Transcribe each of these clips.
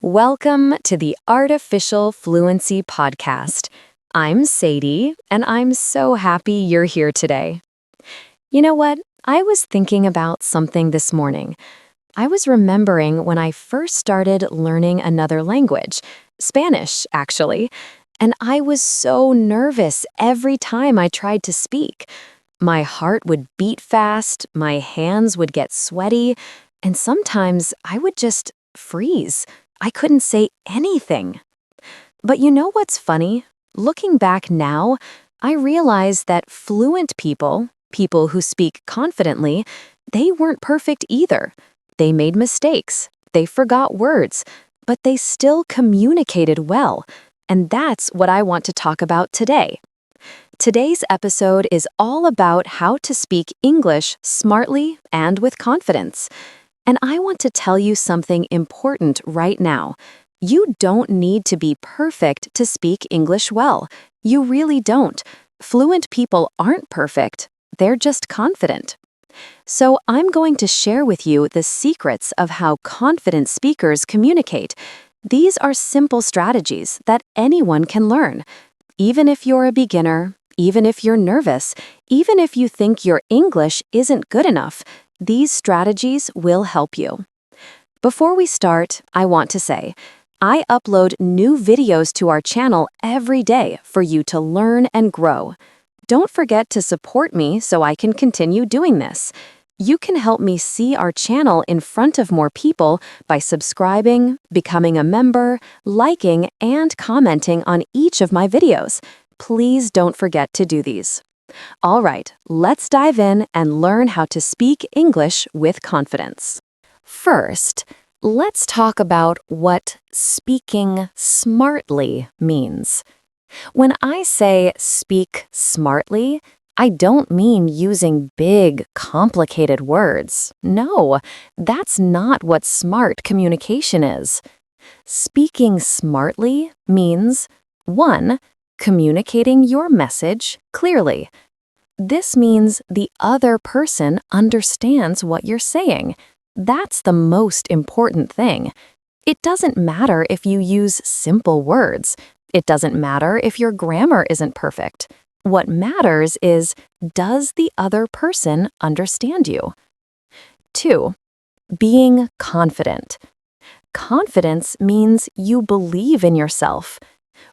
Welcome to the Artificial Fluency Podcast. I'm Sadie, and I'm so happy you're here today. You know what? I was thinking about something this morning. I was remembering when I first started learning another language, Spanish, actually, and I was so nervous every time I tried to speak. My heart would beat fast, my hands would get sweaty, and sometimes I would just freeze. I couldn't say anything. But you know what's funny? Looking back now, I realize that fluent people who speak confidently, they weren't perfect either. They made mistakes, they forgot words, but they still communicated well. And that's what I want to talk about today. Today's episode is all about how to speak English smartly and with confidence. And I want to tell you something important right now. You don't need to be perfect to speak English well. You really don't. Fluent people aren't perfect. They're just confident. So I'm going to share with you the secrets of how confident speakers communicate. These are simple strategies that anyone can learn. Even if you're a beginner, even if you're nervous, even if you think your English isn't good enough, these strategies will help you. Before we start, I want to say, I upload new videos to our channel every day for you to learn and grow. Don't forget to support me so I can continue doing this. You can help me see our channel in front of more people by subscribing, becoming a member, liking, and commenting on each of my videos. Please don't forget to do these. All right, let's dive in and learn how to speak English with confidence. First, let's talk about what speaking smartly means. When I say speak smartly, I don't mean using big, complicated words. No, that's not what smart communication is. Speaking smartly means 1. Communicating your message clearly. This means the other person understands what you're saying. That's the most important thing. It doesn't matter if you use simple words. It doesn't matter if your grammar isn't perfect. What matters is, does the other person understand you? 2. Being confident. Confidence means you believe in yourself.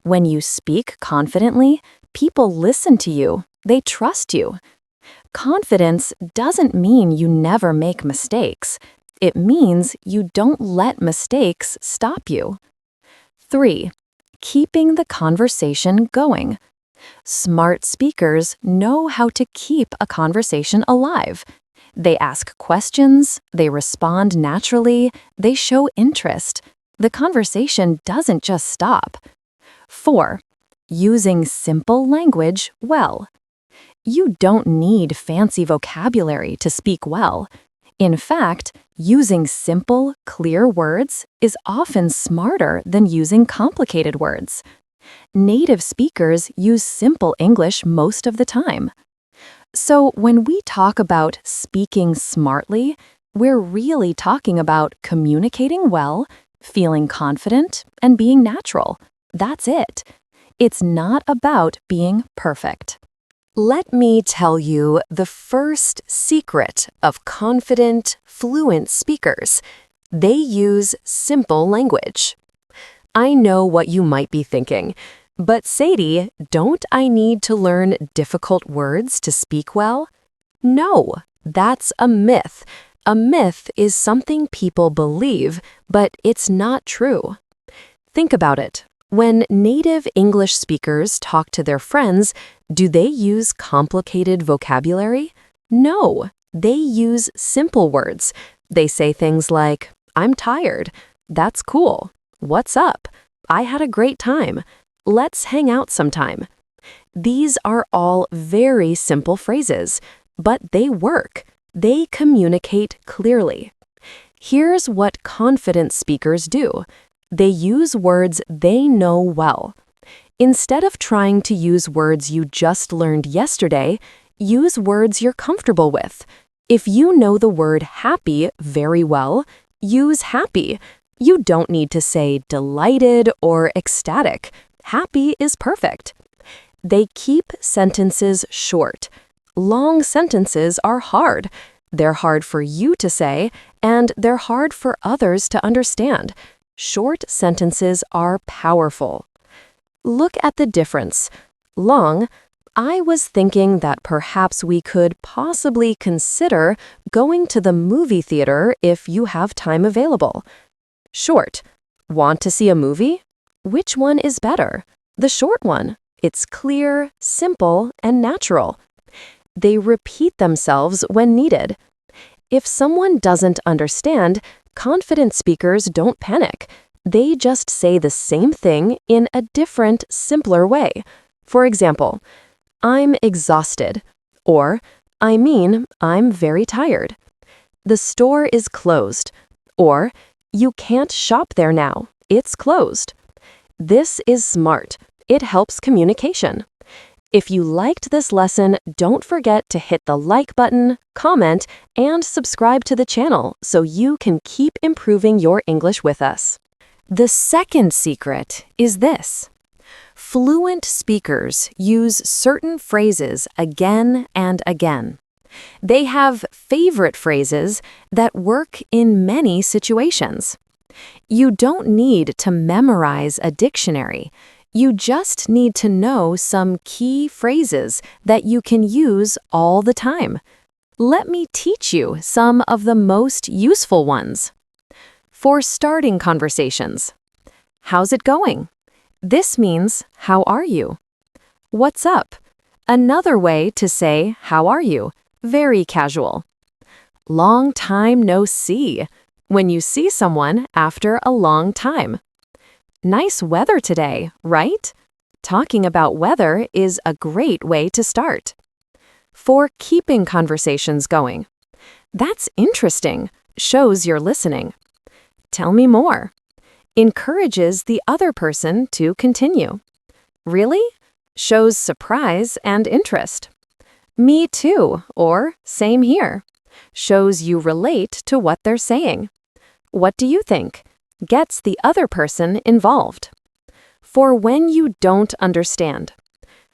When you speak confidently, people listen to you. They trust you. Confidence doesn't mean you never make mistakes. It means you don't let mistakes stop you. 3. Keeping the conversation going. Smart speakers know how to keep a conversation alive. They ask questions, they respond naturally, they show interest. The conversation doesn't just stop. 4. Using simple language well. You don't need fancy vocabulary to speak well. In fact, using simple, clear words is often smarter than using complicated words. Native speakers use simple English most of the time. So when we talk about speaking smartly, we're really talking about communicating well, feeling confident, and being natural. That's it. It's not about being perfect. Let me tell you the first secret of confident, fluent speakers. They use simple language. I know what you might be thinking, but Sadie, don't I need to learn difficult words to speak well? No, that's a myth. A myth is something people believe, but it's not true. Think about it. When native English speakers talk to their friends, do they use complicated vocabulary? No, they use simple words. They say things like, I'm tired. That's cool. What's up? I had a great time. Let's hang out sometime. These are all very simple phrases, but they work. They communicate clearly. Here's what confident speakers do. They use words they know well. Instead of trying to use words you just learned yesterday, use words you're comfortable with. If you know the word happy very well, use happy. You don't need to say delighted or ecstatic. Happy is perfect. They keep sentences short. Long sentences are hard. They're hard for you to say, and they're hard for others to understand. Short sentences are powerful. Look at the difference. Long, I was thinking that perhaps we could possibly consider going to the movie theater if you have time available. Short, want to see a movie? Which one is better? The short one. It's clear, simple, and natural. They repeat themselves when needed. If someone doesn't understand, confident speakers don't panic. They just say the same thing in a different, simpler way. For example, I'm exhausted, or I'm very tired. The store is closed, or you can't shop there now, it's closed. This is smart. It helps communication. If you liked this lesson, don't forget to hit the like button, comment, and subscribe to the channel so you can keep improving your English with us. The second secret is this. Fluent speakers use certain phrases again and again. They have favorite phrases that work in many situations. You don't need to memorize a dictionary. You just need to know some key phrases that you can use all the time. Let me teach you some of the most useful ones. For starting conversations. How's it going? This means, how are you? What's up? Another way to say, how are you? Very casual. Long time no see. When you see someone after a long time. Nice weather today, right? Talking about weather is a great way to start. For keeping conversations going. That's interesting. Shows you're listening. Tell me more. Encourages the other person to continue. Really? Shows surprise and interest. Me too, or same here. Shows you relate to what they're saying. What do you think? Gets the other person involved. For when you don't understand.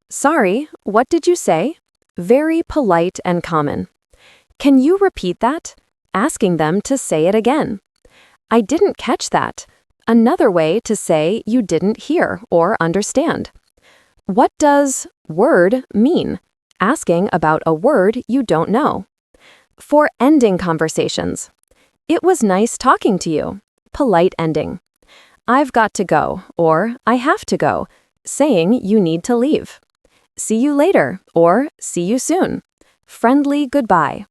Sorry, what did you say? Very polite and common. Can you repeat that? Asking them to say it again. I didn't catch that. Another way to say you didn't hear or understand. What does word mean? Asking about a word you don't know. For ending conversations. It was nice talking to you. Polite ending. I've got to go, or I have to go, saying you need to leave. See you later, or see you soon. Friendly goodbye.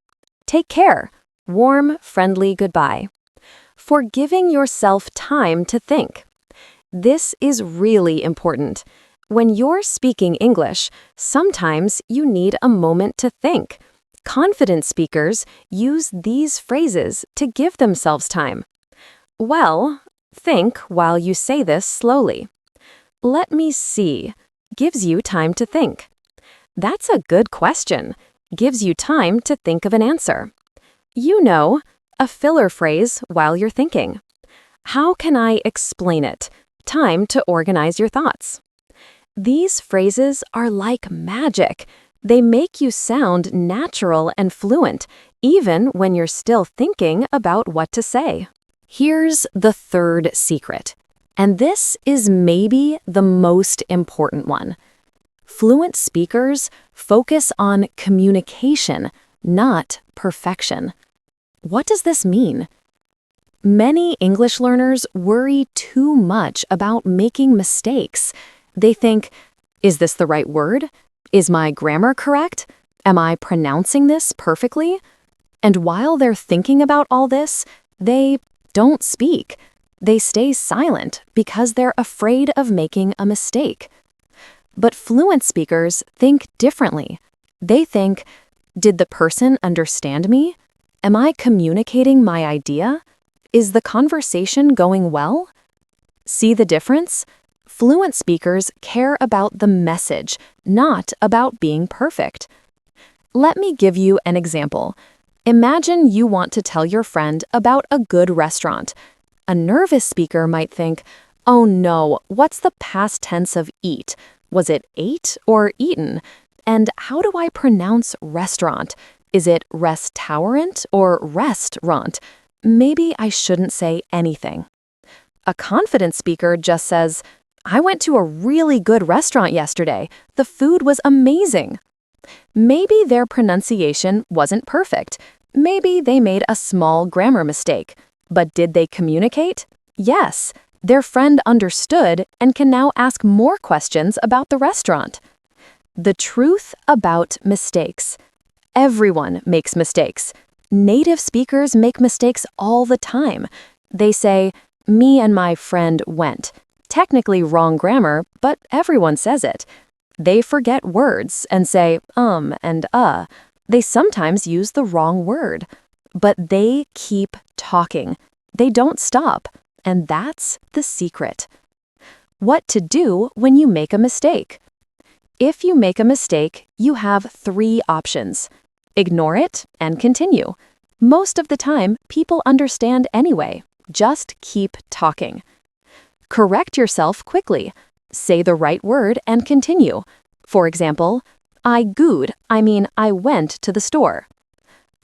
Take care. Warm, friendly goodbye. For giving yourself time to think. This is really important. When you're speaking English, sometimes you need a moment to think. Confident speakers use these phrases to give themselves time. Well, think while you say this slowly. Let me see. Gives you time to think. That's a good question. Gives you time to think of an answer. You know, a filler phrase while you're thinking. How can I explain it? Time to organize your thoughts. These phrases are like magic. They make you sound natural and fluent, even when you're still thinking about what to say. Here's the third secret, and this is maybe the most important one. Fluent speakers focus on communication, not perfection. What does this mean? Many English learners worry too much about making mistakes. They think, is this the right word? Is my grammar correct? Am I pronouncing this perfectly? And while they're thinking about all this, they don't speak. They stay silent because they're afraid of making a mistake. But fluent speakers think differently. They think, did the person understand me? Am I communicating my idea? Is the conversation going well? See the difference? Fluent speakers care about the message, not about being perfect. Let me give you an example. Imagine you want to tell your friend about a good restaurant. A nervous speaker might think, oh no, what's the past tense of eat? Was it ate or eaten? And how do I pronounce restaurant? Is it restaurant or restaurant? Maybe I shouldn't say anything. A confident speaker just says, I went to a really good restaurant yesterday. The food was amazing. Maybe their pronunciation wasn't perfect. Maybe they made a small grammar mistake. But did they communicate? Yes. Their friend understood and can now ask more questions about the restaurant. The truth about mistakes. Everyone makes mistakes. Native speakers make mistakes all the time. They say, me and my friend went. Technically wrong grammar, but everyone says it. They forget words and say and They sometimes use the wrong word. But they keep talking. They don't stop. And that's the secret. What to do when you make a mistake. If you make a mistake, you have 3 options. Ignore it and continue. Most of the time, people understand anyway. Just keep talking. Correct yourself quickly. Say the right word and continue. For example, I went to the store.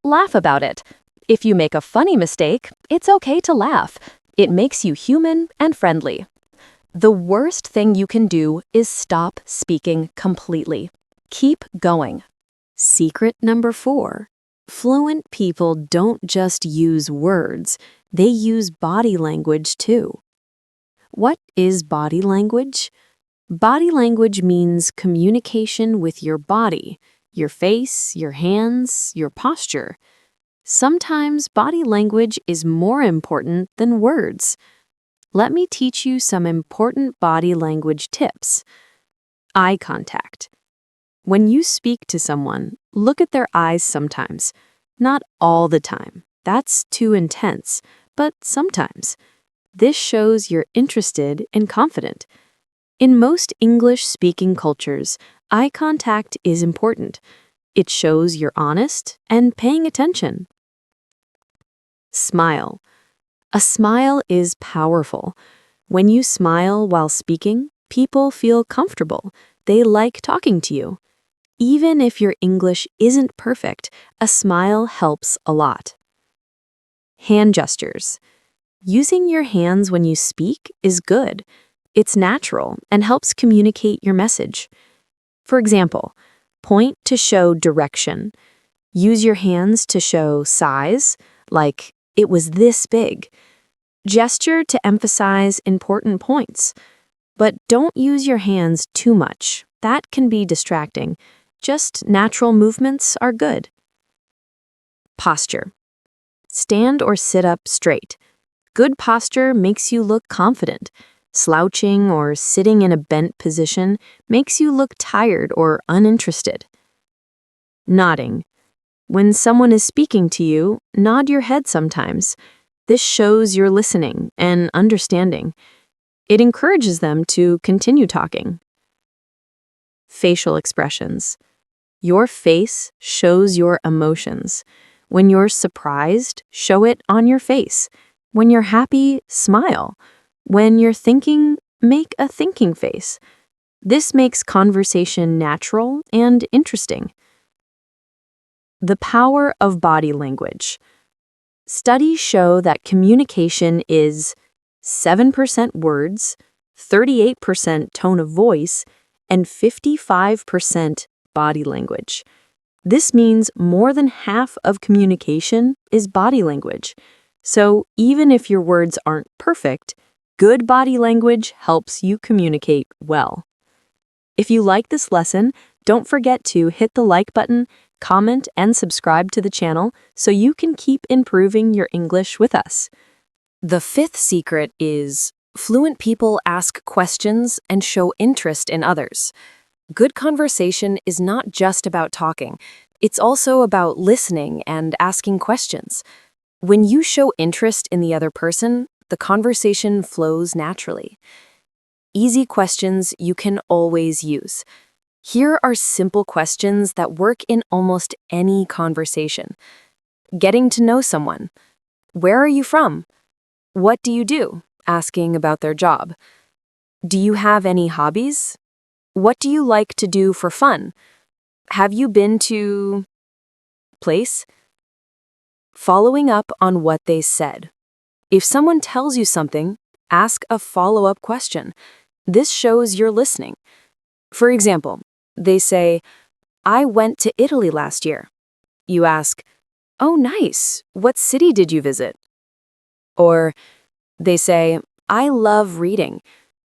Laugh about it. If you make a funny mistake, it's okay to laugh. It makes you human and friendly. The worst thing you can do is stop speaking completely. Keep going. Secret number 4. Fluent people don't just use words, they use body language too. What is body language? Body language means communication with your body, your face, your hands, your posture. Sometimes body language is more important than words. Let me teach you some important body language tips. Eye contact. When you speak to someone, look at their eyes sometimes. Not all the time. That's too intense, but sometimes. This shows you're interested and confident. In most English-speaking cultures, eye contact is important. It shows you're honest and paying attention. Smile. A smile is powerful. When you smile while speaking, people feel comfortable. They like talking to you. Even if your English isn't perfect, a smile helps a lot. Hand gestures. Using your hands when you speak is good. It's natural and helps communicate your message. For example, point to show direction. Use your hands to show size, like it was this big. Gesture to emphasize important points. But don't use your hands too much. That can be distracting. Just natural movements are good. Posture. Stand or sit up straight. Good posture makes you look confident. Slouching or sitting in a bent position makes you look tired or uninterested. Nodding. When someone is speaking to you, nod your head sometimes. This shows you're listening and understanding. It encourages them to continue talking. Facial expressions. Your face shows your emotions. When you're surprised, show it on your face. When you're happy, smile. When you're thinking, make a thinking face. This makes conversation natural and interesting. The power of body language. Studies show that communication is 7% words, 38% tone of voice, and 55% body language. This means more than half of communication is body language. So even if your words aren't perfect, good body language helps you communicate well. If you like this lesson, don't forget to hit the like button, comment, and subscribe to the channel so you can keep improving your English with us. The 5th secret is fluent people ask questions and show interest in others. Good conversation is not just about talking. It's also about listening and asking questions. When you show interest in the other person, the conversation flows naturally. Easy questions you can always use. Here are simple questions that work in almost any conversation. Getting to know someone. Where are you from? What do you do? Asking about their job. Do you have any hobbies? What do you like to do for fun? Have you been to place? Following up on what they said. If someone tells you something, ask a follow-up question. This shows you're listening. For example, they say, I went to Italy last year. You ask, oh, nice. What city did you visit? Or they say, I love reading.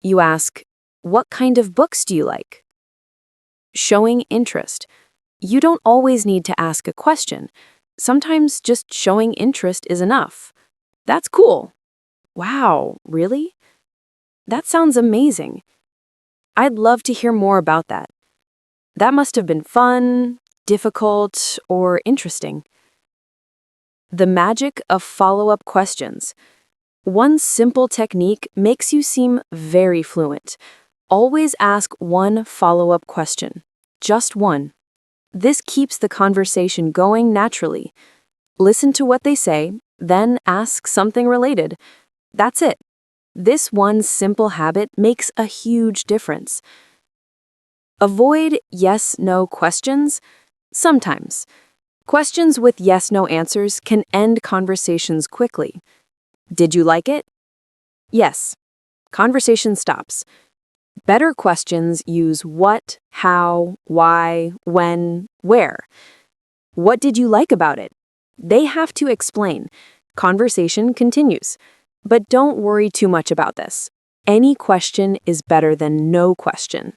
You ask, what kind of books do you like? Showing interest. You don't always need to ask a question. Sometimes just showing interest is enough. That's cool. Wow, really? That sounds amazing. I'd love to hear more about that. That must have been fun, difficult, or interesting. The magic of follow-up questions. One simple technique makes you seem very fluent. Always ask one follow-up question. Just one. This keeps the conversation going naturally. Listen to what they say, then ask something related. That's it. This one simple habit makes a huge difference. Avoid yes-no questions. Sometimes. Questions with yes-no answers can end conversations quickly. Did you like it? Yes. Conversation stops. Better questions use what, how, why, when, where. What did you like about it? They have to explain. Conversation continues. But don't worry too much about this. Any question is better than no question.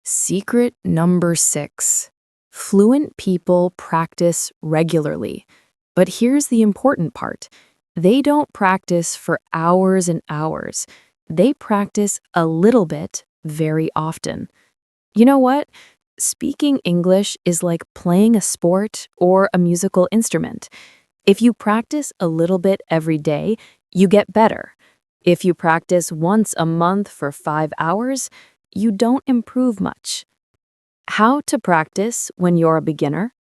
Secret number 6. Fluent people practice regularly. But here's the important part. They don't practice for hours and hours. They practice a little bit very often. You know what? Speaking English is like playing a sport or a musical instrument. If you practice a little bit every day, you get better. If you practice once a month for 5 hours, you don't improve much. How to practice when you're a beginner?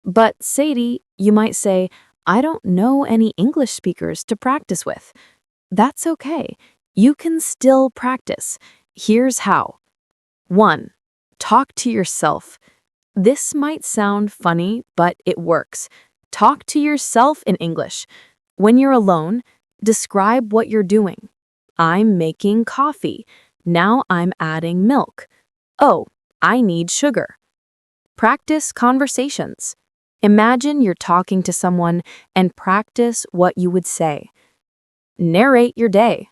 But Sadie, you might say, I don't know any English speakers to practice with. That's okay. You can still practice. Here's how. 1. Talk to yourself. This might sound funny, but it works. Talk to yourself in English. When you're alone, describe what you're doing. I'm making coffee. Now I'm adding milk. Oh, I need sugar. Practice conversations. Imagine you're talking to someone and practice what you would say. Narrate your day.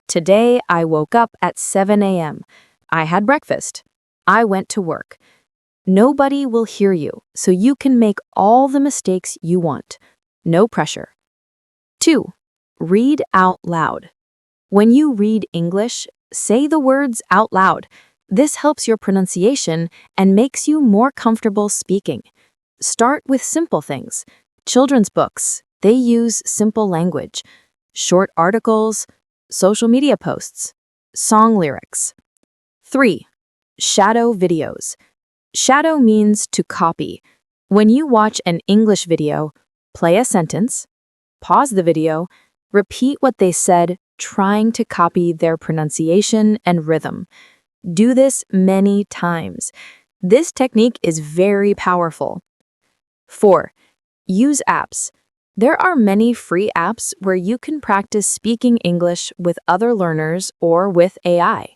Today I woke up at 7 a.m. I had breakfast. I went to work. Nobody will hear you, so you can make all the mistakes you want. No pressure. 2. Read out loud. When you read English, say the words out loud. This helps your pronunciation and makes you more comfortable speaking. Start with simple things. Children's books, they use simple language. Short articles, social media posts, song lyrics. 3. Shadow videos. Shadow means to copy. When you watch an English video, play a sentence, pause the video, repeat what they said, trying to copy their pronunciation and rhythm. Do this many times. This technique is very powerful. 4. Use apps. There are many free apps where you can practice speaking English with other learners or with AI.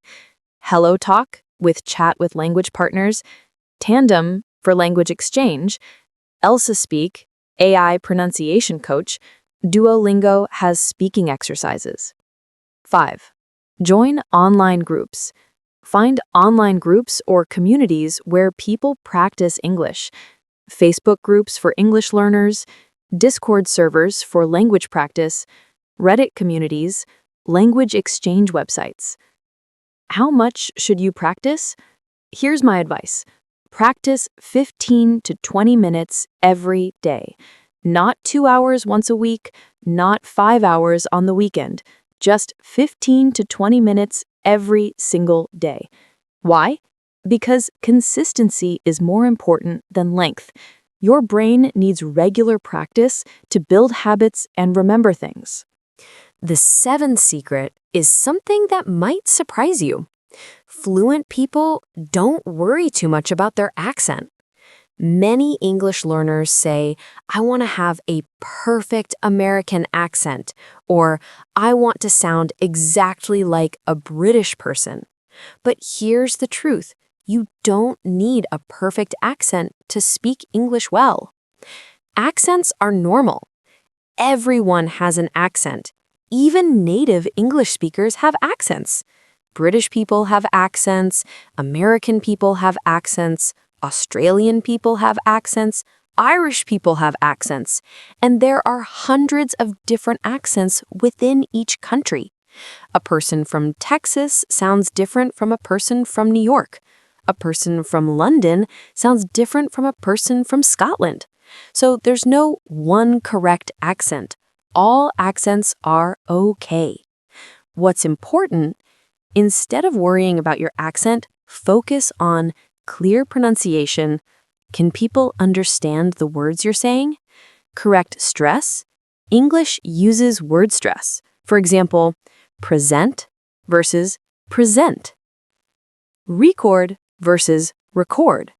HelloTalk with chat with language partners, Tandem for language exchange, Elsa Speak, AI pronunciation coach, Duolingo has speaking exercises. 5. Join online groups. Find online groups or communities where people practice English. Facebook groups for English learners, Discord servers for language practice, Reddit communities, language exchange websites. How much should you practice? Here's my advice. Practice 15 to 20 minutes every day. Not 2 hours once a week, not 5 hours on the weekend. Just 15 to 20 minutes every single day. Why? Because consistency is more important than length. Your brain needs regular practice to build habits and remember things. The seventh secret is something that might surprise you. Fluent people don't worry too much about their accent. Many English learners say, I want to have a perfect American accent, or I want to sound exactly like a British person. But here's the truth. You don't need a perfect accent to speak English well. Accents are normal. Everyone has an accent. Even native English speakers have accents. British people have accents, American people have accents, Australian people have accents, Irish people have accents, and there are hundreds of different accents within each country. A person from Texas sounds different from a person from New York. A person from London sounds different from a person from Scotland. So there's no one correct accent. All accents are okay. What's important, instead of worrying about your accent, focus on clear pronunciation. Can people understand the words you're saying? Correct stress. English uses word stress. For example, present versus present. Record versus record.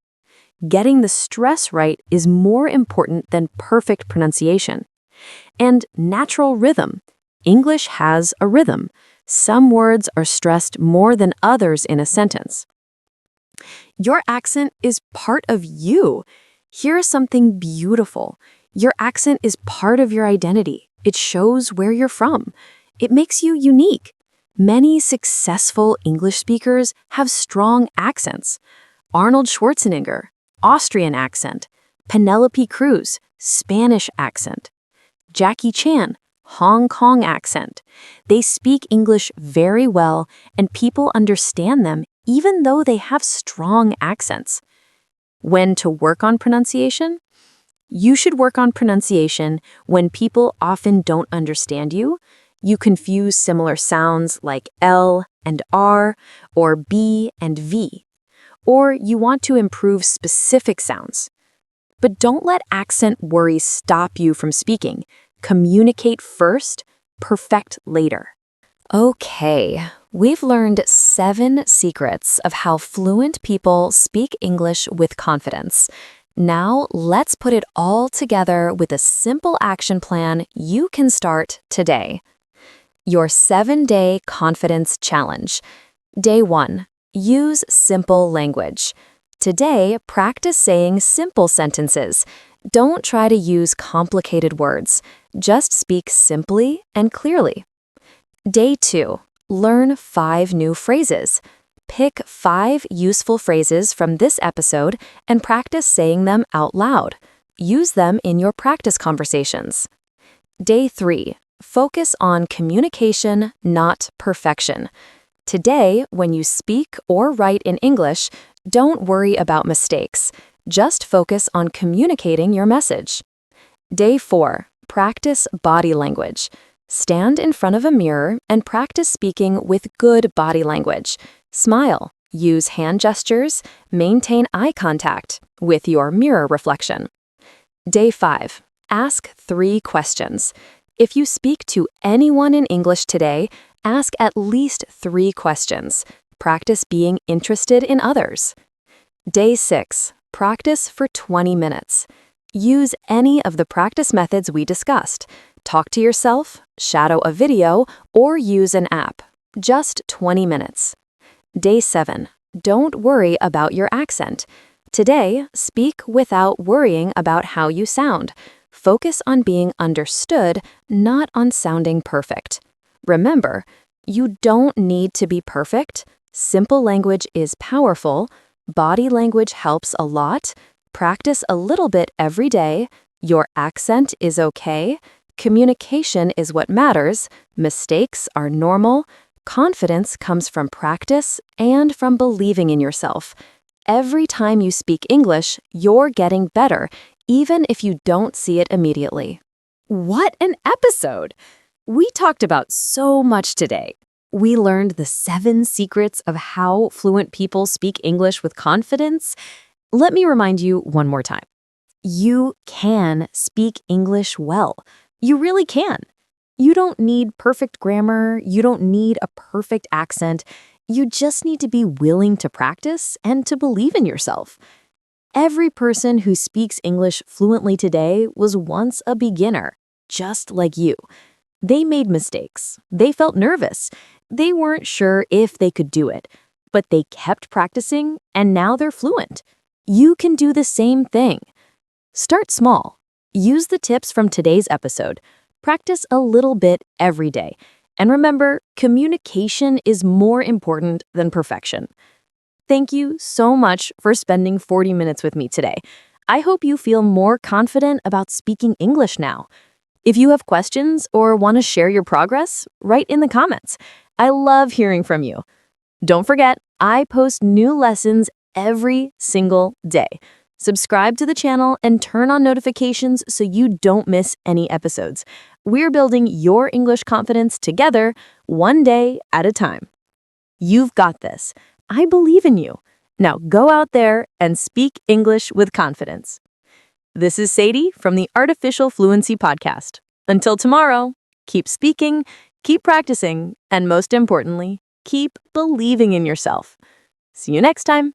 Getting the stress right is more important than perfect pronunciation. And natural rhythm. English has a rhythm. Some words are stressed more than others in a sentence. Your accent is part of you. Here's something beautiful. Your accent is part of your identity. It shows where you're from. It makes you unique. Many successful English speakers have strong accents. Arnold Schwarzenegger, Austrian accent. Penelope Cruz, Spanish accent. Jackie Chan, Hong Kong accent. They speak English very well, and people understand them even though they have strong accents. When to work on pronunciation? You should work on pronunciation when people often don't understand you. You confuse similar sounds like L and R, or B and V. Or you want to improve specific sounds. But don't let accent worry stop you from speaking. Communicate first, perfect later. Okay, we've learned 7 secrets of how fluent people speak English with confidence. Now, let's put it all together with a simple action plan you can start today. Your 7-day confidence challenge. Day 1. Use simple language. Today, practice saying simple sentences. Don't try to use complicated words. Just speak simply and clearly. Day 2. Learn 5 new phrases. Pick 5 useful phrases from this episode and practice saying them out loud. Use them in your practice conversations. Day 3. Focus on communication, not perfection. Today, when you speak or write in English, don't worry about mistakes. Just focus on communicating your message. Day 4. Practice body language. Stand in front of a mirror and practice speaking with good body language. Smile, use hand gestures, maintain eye contact with your mirror reflection. Day 5. Ask 3 questions. If you speak to anyone in English today, ask at least 3 questions. Practice being interested in others. Day 6. Practice for 20 minutes. Use any of the practice methods we discussed. Talk to yourself, shadow a video, or use an app. Just 20 minutes. Day 7. Don't worry about your accent. Today, speak without worrying about how you sound. Focus on being understood, not on sounding perfect. Remember, you don't need to be perfect. Simple language is powerful. Body language helps a lot. Practice a little bit every day. Your accent is okay. Communication is what matters. Mistakes are normal. Confidence comes from practice and from believing in yourself. Every time you speak English, you're getting better, even if you don't see it immediately. What an episode! We talked about so much today. We learned the 7 secrets of how fluent people speak English with confidence. Let me remind you one more time. You can speak English well. You really can. You don't need perfect grammar, you don't need a perfect accent. You just need to be willing to practice and to believe in yourself. Every person who speaks English fluently today was once a beginner, just like you. They made mistakes. They felt nervous. They weren't sure if they could do it, but they kept practicing and now they're fluent. You can do the same thing. Start small. Use the tips from today's episode. Practice a little bit every day. And remember, communication is more important than perfection. Thank you so much for spending 40 minutes with me today. I hope you feel more confident about speaking English now. If you have questions or want to share your progress, write in the comments. I love hearing from you. Don't forget, I post new lessons every single day. Subscribe to the channel and turn on notifications so you don't miss any episodes. We're building your English confidence together, one day at a time. You've got this. I believe in you. Now go out there and speak English with confidence. This is Sadie from the Artificial Fluency Podcast. Until tomorrow, keep speaking, keep practicing, and most importantly, keep believing in yourself. See you next time.